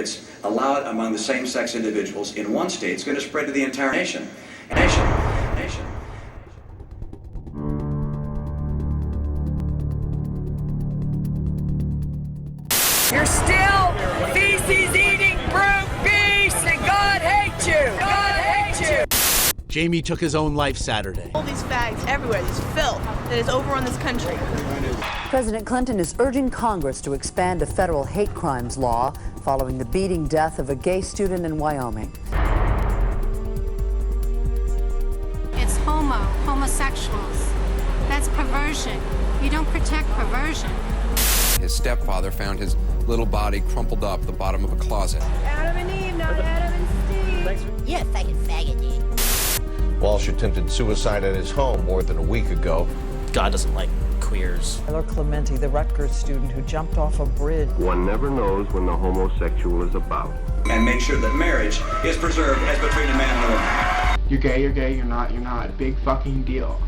it's allowed among the same-sex individuals in one state, it's going to spread to the entire nation. You're still feces-eating brute beasts, and God hates you! God hates you! Jamie took his own life Saturday. All these fags everywhere, this filth that is overrun this country. President Clinton is urging Congress to expand a federal hate crimes law following the beating death of a gay student in Wyoming. It's homosexuals. That's perversion. You don't protect perversion. His stepfather found his little body crumpled up at the bottom of a closet. Adam and Eve, not Adam and Steve. You're a fucking faggot, dude. Walsh attempted suicide at his home more than a week ago. God doesn't like queers. Tyler Clementi, the Rutgers student who jumped off a bridge. One never knows when the homosexual is about. And make sure that marriage is preserved as between a man and a woman. You're gay, you're not. Big fucking deal.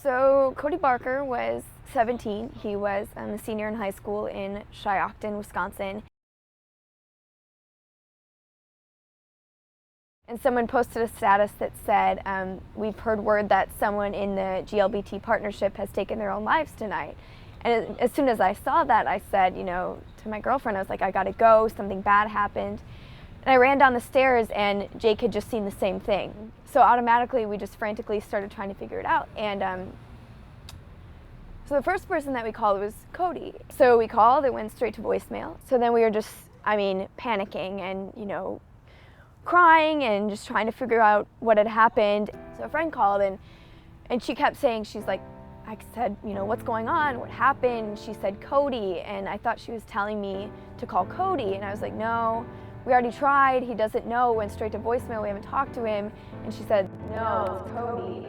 So Cody Barker was 17. He was a senior in high school in Shiocton, Wisconsin. And someone posted a status that said, we've heard word that someone in the GLBT partnership has taken their own lives tonight. And as soon as I saw that, I said, to my girlfriend, I was like, I gotta go, something bad happened. And I ran down the stairs and Jake had just seen the same thing. So automatically we just frantically started trying to figure it out. And so the first person that we called was Cody. So we called, it went straight to voicemail. So then we were just, panicking and, crying and just trying to figure out what had happened. So a friend called and she kept saying, she's like, I said, what's going on? What happened? She said, Cody. And I thought she was telling me to call Cody. And I was like, no. We already tried, he doesn't know, went straight to voicemail, we haven't talked to him. And she said, no, it's Cody.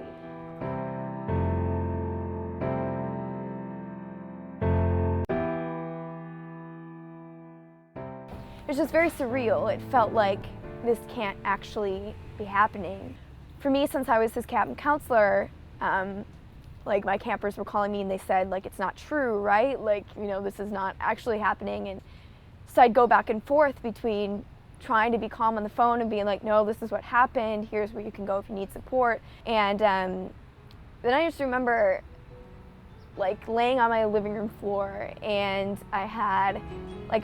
It was just very surreal. It felt like this can't actually be happening. For me, since I was his camp counselor, my campers were calling me and they said, it's not true, right? This is not actually happening. And so I'd go back and forth between trying to be calm on the phone and being like, no, this is what happened. Here's where you can go if you need support. And then I just remember laying on my living room floor and I had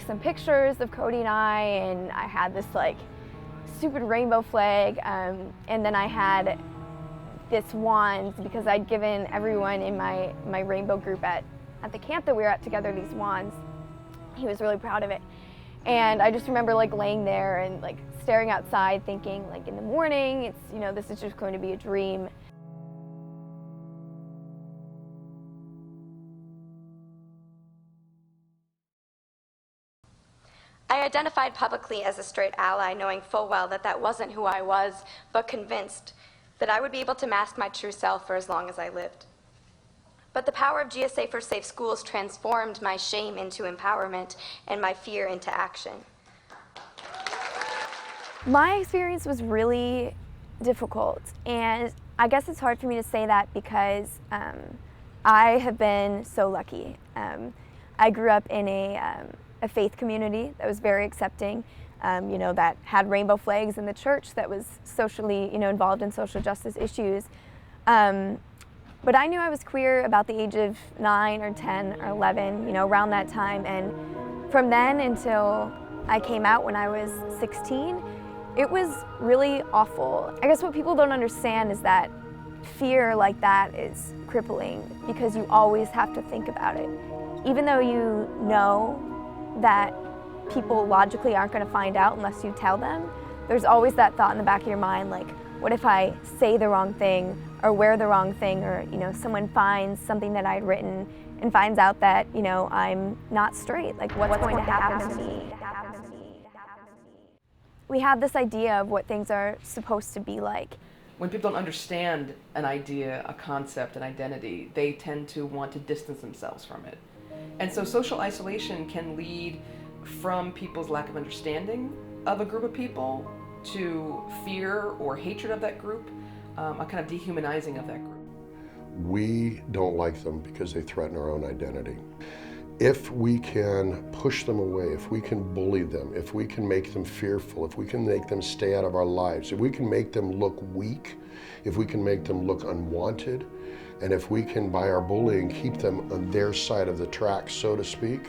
some pictures of Cody and I had this stupid rainbow flag. And then I had this wand because I'd given everyone in my rainbow group at the camp that we were at together these wands. He was really proud of it. And I just remember laying there and staring outside thinking in the morning, it's, this is just going to be a dream. I identified publicly as a straight ally, knowing full well that that wasn't who I was, but convinced that I would be able to mask my true self for as long as I lived. But the power of GSA for Safe Schools transformed my shame into empowerment and my fear into action. My experience was really difficult, and I guess it's hard for me to say that because I have been so lucky. I grew up in a faith community that was very accepting, that had rainbow flags in the church, that was socially, involved in social justice issues. But I knew I was queer about the age of 9 or 10 or 11, around that time. And from then until I came out when I was 16, it was really awful. I guess what people don't understand is that fear like that is crippling because you always have to think about it. Even though you know that people logically aren't going to find out unless you tell them, there's always that thought in the back of your mind, what if I say the wrong thing or wear the wrong thing, or someone finds something that I'd written and finds out that I'm not straight, what's going to happen to me? We have this idea of what things are supposed to be like, when people don't understand an idea, a concept, an identity, they tend to want to distance themselves from it. And so social isolation can lead from people's lack of understanding of a group of people to fear or hatred of that group, a kind of dehumanizing of that group. We don't like them because they threaten our own identity. If we can push them away, if we can bully them, if we can make them fearful, if we can make them stay out of our lives, if we can make them look weak, if we can make them look unwanted, and if we can, by our bullying, keep them on their side of the tracks, so to speak,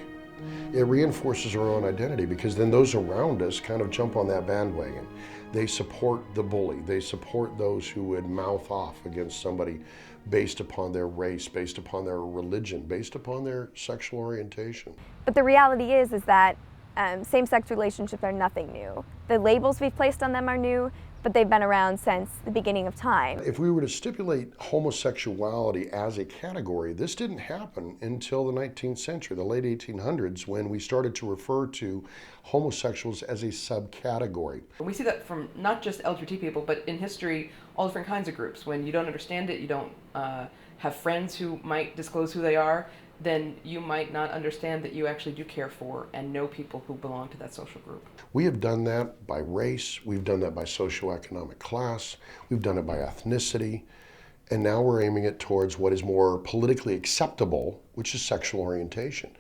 it reinforces our own identity, because then those around us kind of jump on that bandwagon. They support the bully. They support those who would mouth off against somebody based upon their race, based upon their religion, based upon their sexual orientation. But the reality is that same-sex relationships are nothing new. The labels we've placed on them are new, but they've been around since the beginning of time. If we were to stipulate homosexuality as a category, this didn't happen until the 19th century, the late 1800s, when we started to refer to homosexuals as a subcategory. We see that from not just LGBT people, but in history, all different kinds of groups. When you don't understand it, you don't have friends who might disclose who they are, then you might not understand that you actually do care for and know people who belong to that social group. We have done that by race, we've done that by socioeconomic class, we've done it by ethnicity, and now we're aiming it towards what is more politically acceptable, which is sexual orientation.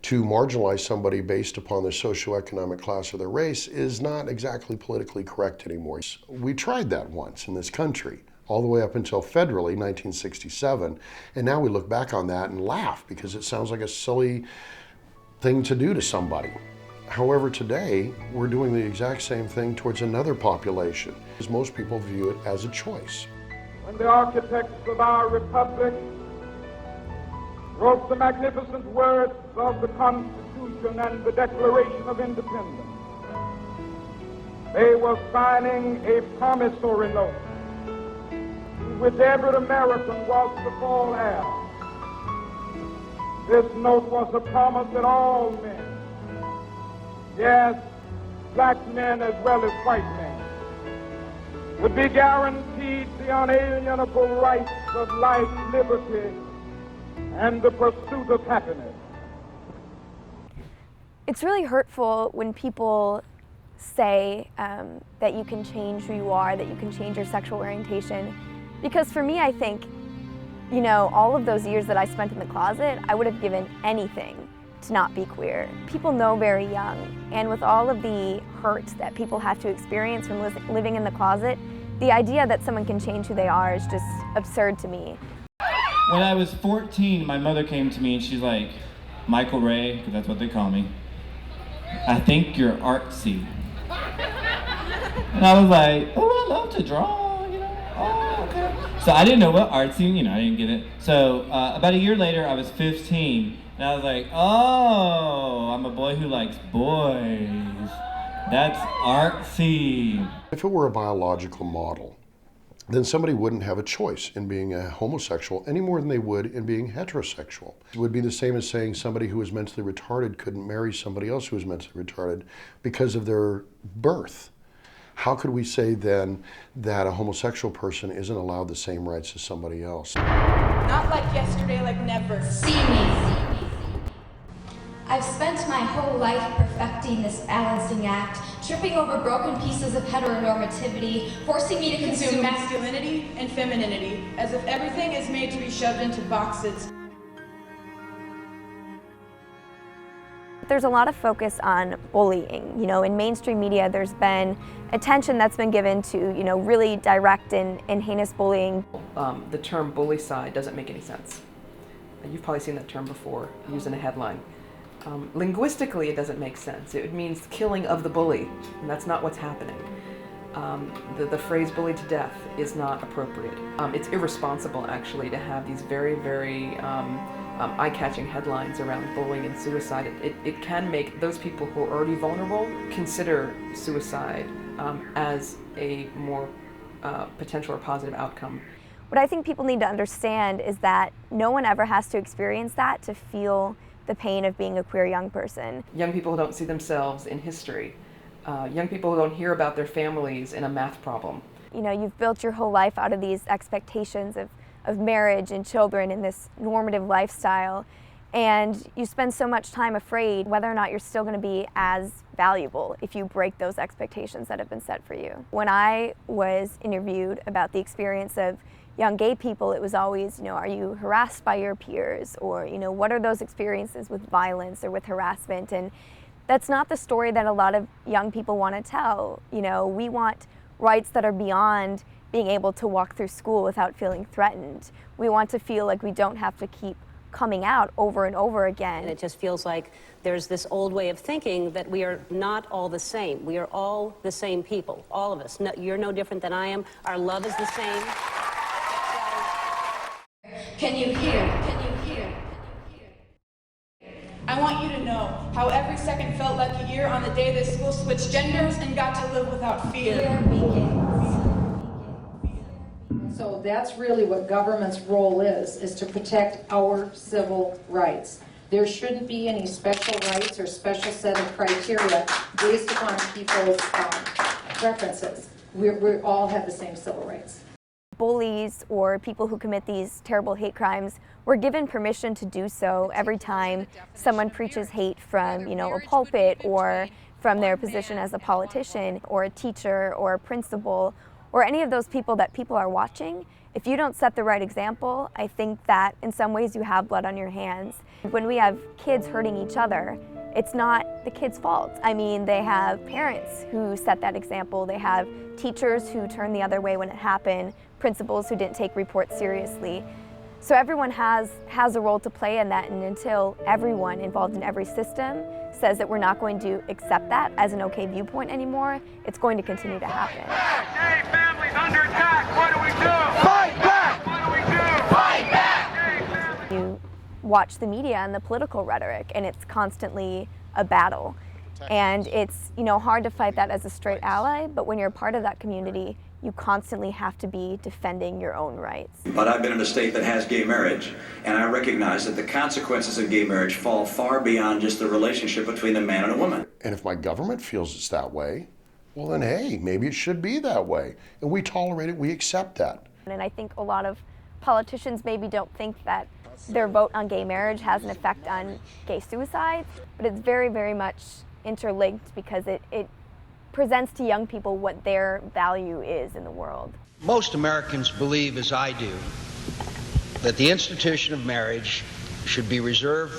To marginalize somebody based upon their socioeconomic class or their race is not exactly politically correct anymore. We tried that once in this country, all the way up until federally, 1967, and now we look back on that and laugh because it sounds like a silly thing to do to somebody. However, today, we're doing the exact same thing towards another population, because most people view it as a choice. When the architects of our republic wrote the magnificent words of the Constitution and the Declaration of Independence, they were signing a promissory note which every American was to fall heir. This note was a promise that all men, yes, black men as well as white men, would be guaranteed the unalienable rights of life, liberty, and the pursuit of happiness. It's really hurtful when people say that you can change who you are, that you can change your sexual orientation. Because for me, I think, you know, all of those years that I spent in the closet, I would have given anything to not be queer. People know very young, and with all of the hurt that people have to experience from living in the closet, the idea that someone can change who they are is just absurd to me. When I was 14, my mother came to me and she's like, Michael Ray, because that's what they call me, I think you're artsy. And I was like, oh, I love to draw. Oh, okay. So I didn't know what artsy, I didn't get it. So about a year later, I was 15, and I was like, oh, I'm a boy who likes boys. That's artsy. If it were a biological model, then somebody wouldn't have a choice in being a homosexual any more than they would in being heterosexual. It would be the same as saying somebody who is mentally retarded couldn't marry somebody else who is mentally retarded because of their birth. How could we say then that a homosexual person isn't allowed the same rights as somebody else? Not like yesterday, like never. See me. I've spent my whole life perfecting this balancing act, tripping over broken pieces of heteronormativity, forcing me to consume masculinity and femininity, as if everything is made to be shoved into boxes. There's a lot of focus on bullying. In mainstream media, there's been attention that's been given to, really direct and heinous bullying. The term bullycide doesn't make any sense. You've probably seen that term before, used in a headline. Linguistically, it doesn't make sense. It means killing of the bully, and that's not what's happening. The phrase bullied to death is not appropriate. It's irresponsible, actually, to have these very, very eye-catching headlines around bullying and suicide. It can make those people who are already vulnerable consider suicide as a more potential or positive outcome. What I think people need to understand is that no one ever has to experience that to feel the pain of being a queer young person. Young people who don't see themselves in history, young people who don't hear about their families in a math problem, You know, you've built your whole life out of these expectations of marriage and children and this normative lifestyle, and you spend so much time afraid whether or not you're still going to be as valuable if you break those expectations that have been set for you. When I was interviewed about the experience of young gay people, it was always, you know, are you harassed by your peers? Or, you know, what are those experiences with violence or with harassment? And that's not the story that a lot of young people want to tell. You know, we want rights that are beyond being able to walk through school without feeling threatened. We want to feel like we don't have to keep coming out over and over again. And it just feels like there's this old way of thinking that we are not all the same. We are all the same people, all of us. No, you're no different than I am. Our love is the same. Can you hear? Can you hear? I want you to know how every second felt like a year on the day that school switched genders and got to live without fear. So that's really what government's role is to protect our civil rights. There shouldn't be any special rights or special set of criteria based upon people's preferences. We all have the same civil rights. Bullies or people who commit these terrible hate crimes were given permission to do so every time someone preaches hate from, you know, a pulpit or from their position as a politician or a teacher or a principal or any of those people that people are watching. If you don't set the right example, I think that in some ways you have blood on your hands. When we have kids hurting each other, it's not the kids' fault. I mean, they have parents who set that example. They have teachers who turned the other way when it happened, principals who didn't take reports seriously. So everyone has a role to play in that, and until everyone involved in every system says that we're not going to accept that as an okay viewpoint anymore, it's going to continue to happen. Gay families under attack. What do we do? Fight back. What do we do? Fight back. You watch the media and the political rhetoric, and it's constantly a battle. And it's, you know, hard to fight that as a straight ally, but when you're a part of that community, you constantly have to be defending your own rights. But I've been in a state that has gay marriage, and I recognize that the consequences of gay marriage fall far beyond just the relationship between a man and a woman. And if my government feels it's that way, well then, hey, maybe it should be that way. And we tolerate it, we accept that. And I think a lot of politicians maybe don't think that their vote on gay marriage has an effect on gay suicide, but it's very, very much interlinked because it presents to young people what their value is in the world. Most Americans believe, as I do, that the institution of marriage should be reserved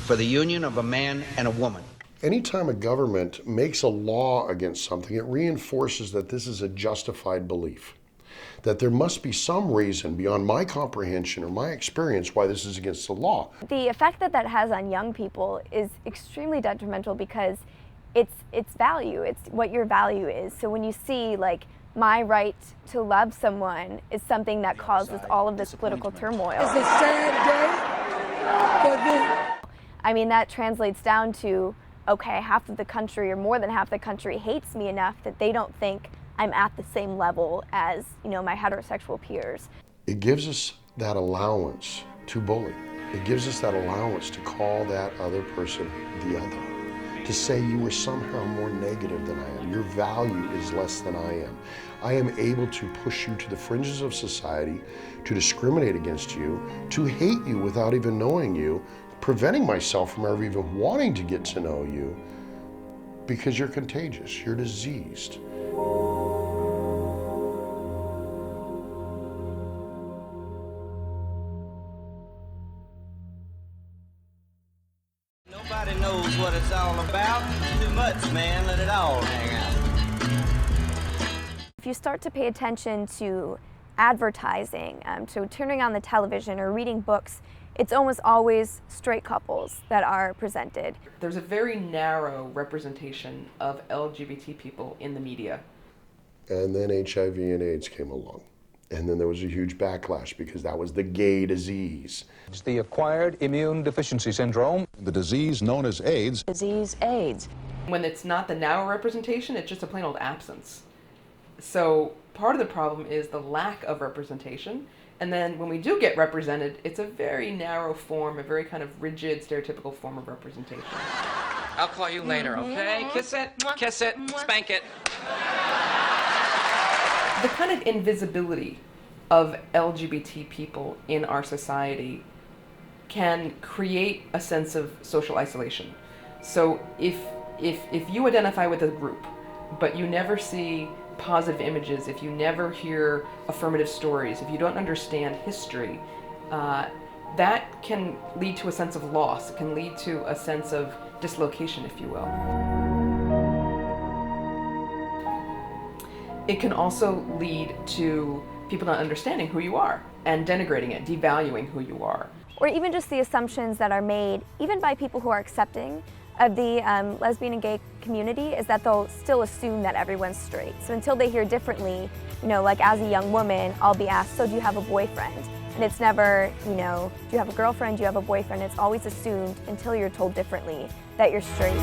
for the union of a man and a woman. Anytime a government makes a law against something, it reinforces that this is a justified belief, that there must be some reason beyond my comprehension or my experience why this is against the law. The effect that that has on young people is extremely detrimental because it's value, it's what your value is. So when you see, like, my right to love someone is something that causes all of this political turmoil. It's a sad day for me. I mean, that translates down to, okay, half of the country or more than half the country hates me enough that they don't think I'm at the same level as, you know, my heterosexual peers. It gives us that allowance to bully. It gives us that allowance to call that other person the other, to say you are somehow more negative than I am. Your value is less than I am. I am able to push you to the fringes of society, to discriminate against you, to hate you without even knowing you, preventing myself from ever even wanting to get to know you because you're contagious, you're diseased. Nobody knows what it's all about. Too much, man. Let it all hang out. If you start to pay attention to advertising, to turning on the television or reading books, it's almost always straight couples that are presented. There's a very narrow representation of LGBT people in the media. And then HIV and AIDS came along. And then there was a huge backlash because that was the gay disease. It's the acquired immune deficiency syndrome. The disease known as AIDS. Disease AIDS. When it's not the narrow representation, it's just a plain old absence. So part of the problem is the lack of representation. And then when we do get represented, it's a very narrow form, a very kind of rigid, stereotypical form of representation. I'll call you later, okay? Kiss it, spank it. The kind of invisibility of LGBT people in our society can create a sense of social isolation. So if you identify with a group, but you never see positive images, if you never hear affirmative stories, if you don't understand history, that can lead to a sense of loss. It can lead to a sense of dislocation, if you will. It can also lead to people not understanding who you are and denigrating it, devaluing who you are. Or even just the assumptions that are made, even by people who are accepting of the lesbian and gay community, is that they'll still assume that everyone's straight. So until they hear differently, you know, like as a young woman, I'll be asked, so do you have a boyfriend? And it's never, you know, do you have a girlfriend, do you have a boyfriend? It's always assumed until you're told differently that you're straight.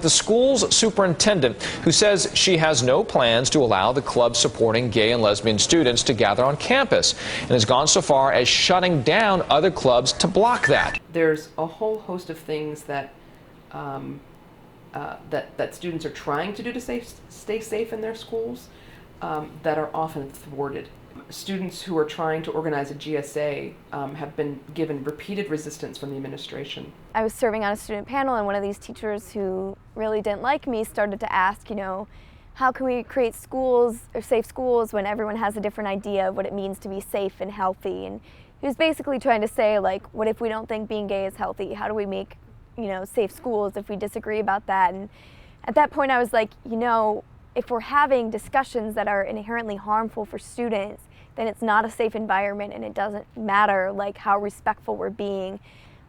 The school's superintendent, who says she has no plans to allow the club supporting gay and lesbian students to gather on campus, and has gone so far as shutting down other clubs to block that. There's a whole host of things that that students are trying to do to stay safe in their schools that are often thwarted. Students who are trying to organize a GSA have been given repeated resistance from the administration. I was serving on a student panel, and one of these teachers who really didn't like me started to ask, you know, how can we create schools or safe schools when everyone has a different idea of what it means to be safe and healthy? And he was basically trying to say, like, what if we don't think being gay is healthy? How do we make, you know, safe schools if we disagree about that? And at that point I was like, you know, if we're having discussions that are inherently harmful for students, then it's not a safe environment, and it doesn't matter like how respectful we're being.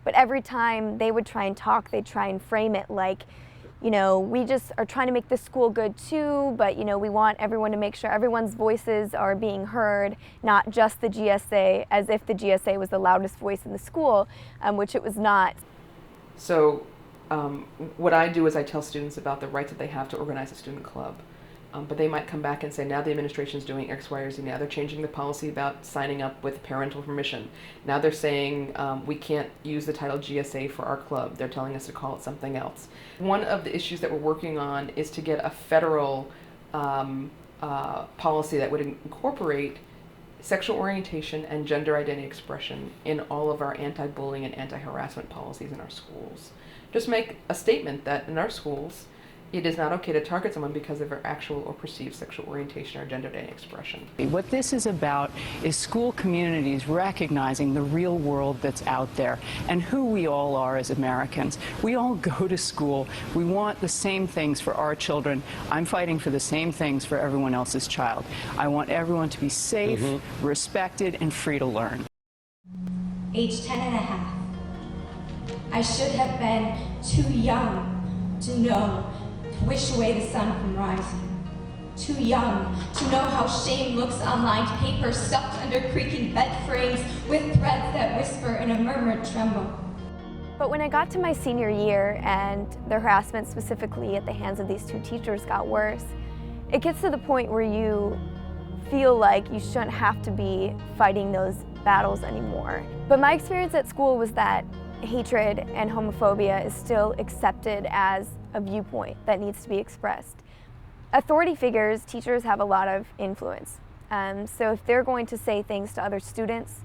But every time they would try and talk, they'd try and frame it like, you know, we just are trying to make this school good too, but you know, we want everyone to make sure everyone's voices are being heard, not just the GSA, as if the GSA was the loudest voice in the school, which it was not. So what I do is I tell students about the rights that they have to organize a student club. But they might come back and say, now the administration is doing X, Y, or Z. Now they're changing the policy about signing up with parental permission. Now they're saying we can't use the title GSA for our club. They're telling us to call it something else. One of the issues that we're working on is to get a federal policy that would incorporate sexual orientation and gender identity expression in all of our anti-bullying and anti-harassment policies in our schools. Just make a statement that in our schools, it is not okay to target someone because of their actual or perceived sexual orientation or gender identity expression. What this is about is school communities recognizing the real world that's out there and who we all are as Americans. We all go to school. We want the same things for our children. I'm fighting for the same things for everyone else's child. I want everyone to be safe, respected, and free to learn. Age 10 and a half. I should have been too young to know to wish away the sun from rising. Too young to know how shame looks on lined paper stuffed under creaking bed frames with threads that whisper in a murmured tremble. But when I got to my senior year and the harassment specifically at the hands of these two teachers got worse, it gets to the point where you feel like you shouldn't have to be fighting those battles anymore. But my experience at school was that hatred and homophobia is still accepted as a viewpoint that needs to be expressed. Authority figures, teachers have a lot of influence. So if they're going to say things to other students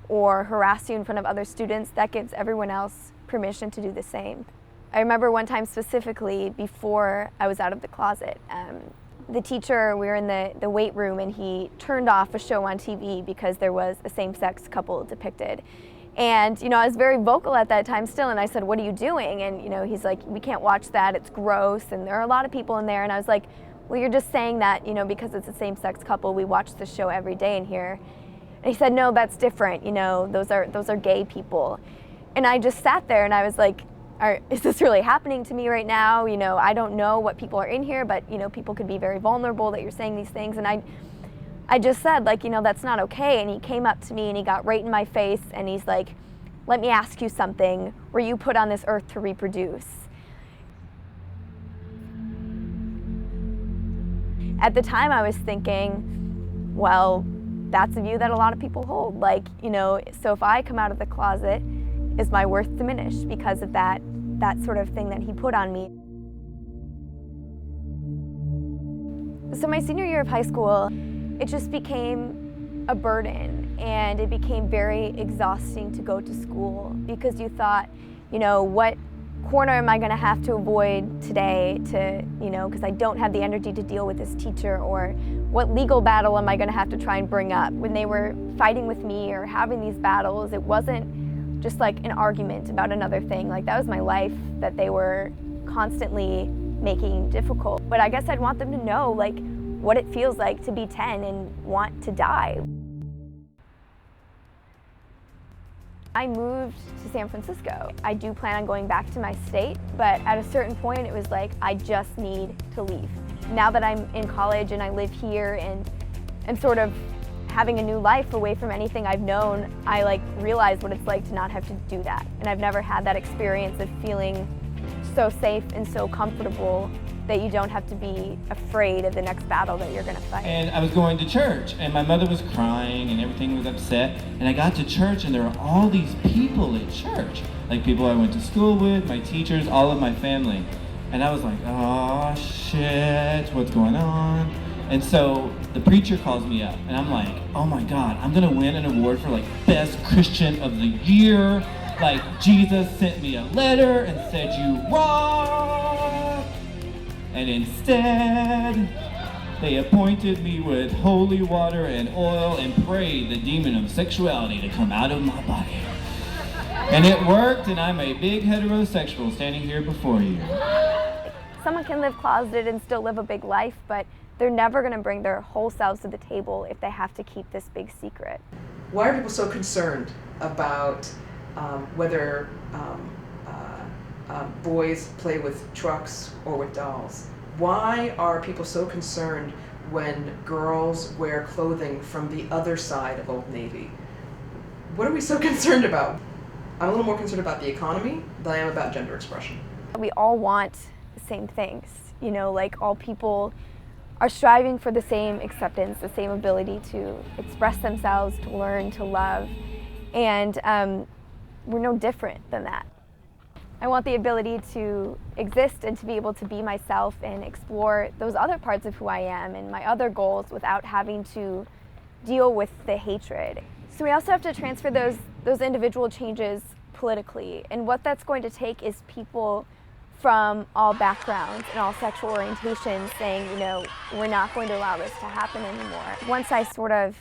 or harass you in front of other students, that gives everyone else permission to do the same. I remember one time specifically before I was out of the closet, the teacher, we were in the weight room, and he turned off a show on TV because there was a same-sex couple depicted. And, you know, I was very vocal at that time still, and I said, what are you doing? And, you know, he's like, we can't watch that, it's gross, and there are a lot of people in there. And I was like, well, you're just saying that, you know, because it's a same-sex couple, we watch the show every day in here. And he said, no, that's different, you know, those are gay people. And I just sat there and I was like, is this really happening to me right now? You know, I don't know what people are in here, but, you know, people could be very vulnerable that you're saying these things. And I just said, like, you know, that's not okay. And he came up to me and he got right in my face and he's like, let me ask you something. Were you put on this earth to reproduce? At the time I was thinking, well, that's a view that a lot of people hold. Like, you know, so if I come out of the closet, is my worth diminished because of that sort of thing that he put on me? So my senior year of high school, it just became a burden, and it became very exhausting to go to school because you thought, you know, what corner am I going to have to avoid today to, you know, because I don't have the energy to deal with this teacher, or what legal battle am I going to have to try and bring up? When they were fighting with me or having these battles, it wasn't just like an argument about another thing. Like, that was my life that they were constantly making difficult. But I guess I'd want them to know, like, what it feels like to be 10 and want to die. I moved to San Francisco. I do plan on going back to my state, but at a certain point it was like, I just need to leave. Now that I'm in college and I live here and sort of having a new life away from anything I've known, I like realize what it's like to not have to do that. And I've never had that experience of feeling so safe and so comfortable that you don't have to be afraid of the next battle that you're gonna fight. And I was going to church, and my mother was crying, and everything was upset. And I got to church, and there were all these people at church, like people I went to school with, my teachers, all of my family. And I was like, oh shit, what's going on? And so the preacher calls me up, and I'm like, oh my God, I'm gonna win an award for like Best Christian of the Year. Like, Jesus sent me a letter and said, you rock! And instead, they appointed me with holy water and oil and prayed the demon of sexuality to come out of my body. And it worked, and I'm a big heterosexual standing here before you. Someone can live closeted and still live a big life, but they're never gonna bring their whole selves to the table if they have to keep this big secret. Why are people so concerned about whether boys play with trucks or with dolls? Why are people so concerned when girls wear clothing from the other side of Old Navy? What are we so concerned about? I'm a little more concerned about the economy than I am about gender expression. We all want the same things, you know, like all people are striving for the same acceptance, the same ability to express themselves, to learn, to love, and we're no different than that. I want the ability to exist and to be able to be myself and explore those other parts of who I am and my other goals without having to deal with the hatred. So we also have to transfer those individual changes politically, and what that's going to take is people from all backgrounds and all sexual orientations saying, you know, we're not going to allow this to happen anymore. Once I sort of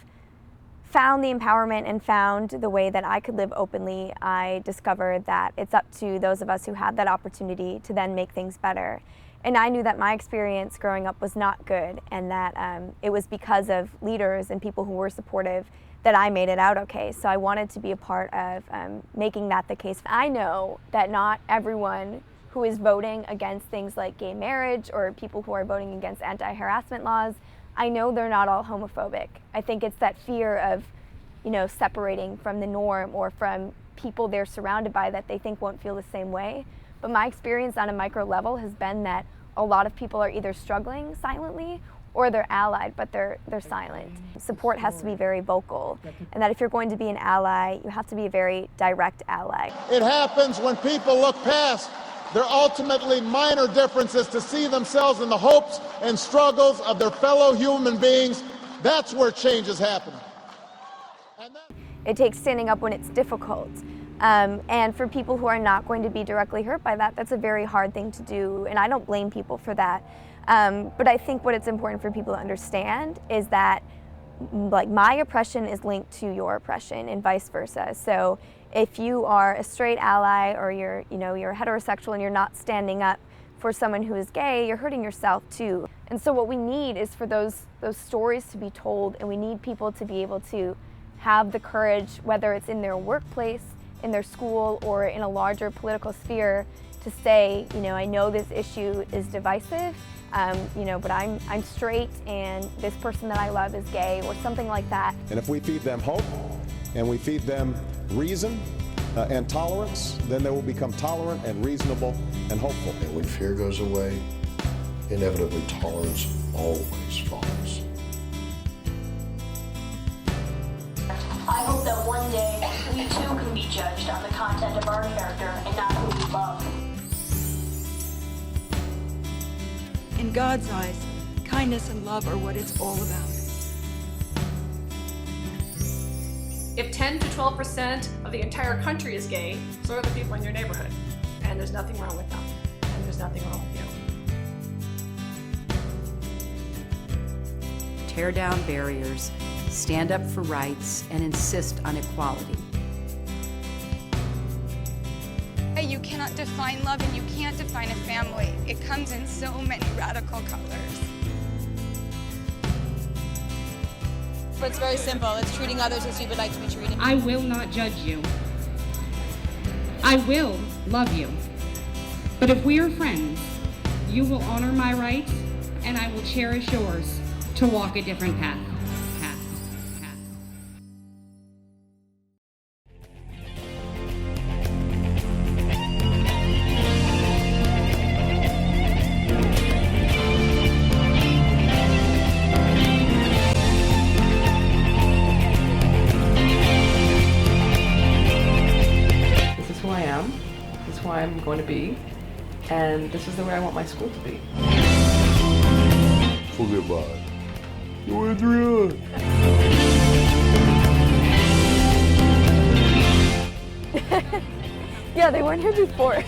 found the empowerment and found the way that I could live openly, I discovered that it's up to those of us who have that opportunity to then make things better. And I knew that my experience growing up was not good, and that it was because of leaders and people who were supportive that I made it out okay. So I wanted to be a part of making that the case. I know that not everyone who is voting against things like gay marriage or people who are voting against anti-harassment laws, I know they're not all homophobic. I think it's that fear of, you know, separating from the norm or from people they're surrounded by that they think won't feel the same way. But my experience on a micro level has been that a lot of people are either struggling silently or they're allied, but they're silent. Support has to be very vocal, and that if you're going to be an ally, you have to be a very direct ally. It happens when people look past their ultimately minor differences to see themselves in the hopes and struggles of their fellow human beings. That's where change is happening. It takes standing up when it's difficult. And for people who are not going to be directly hurt by that, that's a very hard thing to do, and I don't blame people for that. But I think what it's important for people to understand is that, like, my oppression is linked to your oppression and vice versa. So if you are a straight ally or you're heterosexual and you're not standing up for someone who is gay, you're hurting yourself too. And so what we need is for those stories to be told, and we need people to be able to have the courage, whether it's in their workplace, in their school, or in a larger political sphere, to say, you know, I know this issue is divisive, you know, but I'm straight and this person that I love is gay, or something like that. And if we feed them hope and we feed them reason and tolerance, then they will become tolerant and reasonable and hopeful. And when fear goes away, inevitably tolerance always follows. hope that one day we too can be judged on the content of our character and not who we love. In God's eyes, kindness and love are what it's all about. If 10 to 12% of the entire country is gay, so are the people in your neighborhood. And there's nothing wrong with them. And there's nothing wrong with you. Tear down barriers, stand up for rights, and insist on equality. You cannot define love and you can't define a family. It comes in so many radical colors. But it's very simple. It's treating others as you would like to be treated. I will not judge you. I will love you. But if we are friends, you will honor my rights and I will cherish yours to walk a different path. I'm going to be, and this is the way I want my school to be. Forget about it. You're Adrian. Yeah, they weren't here before.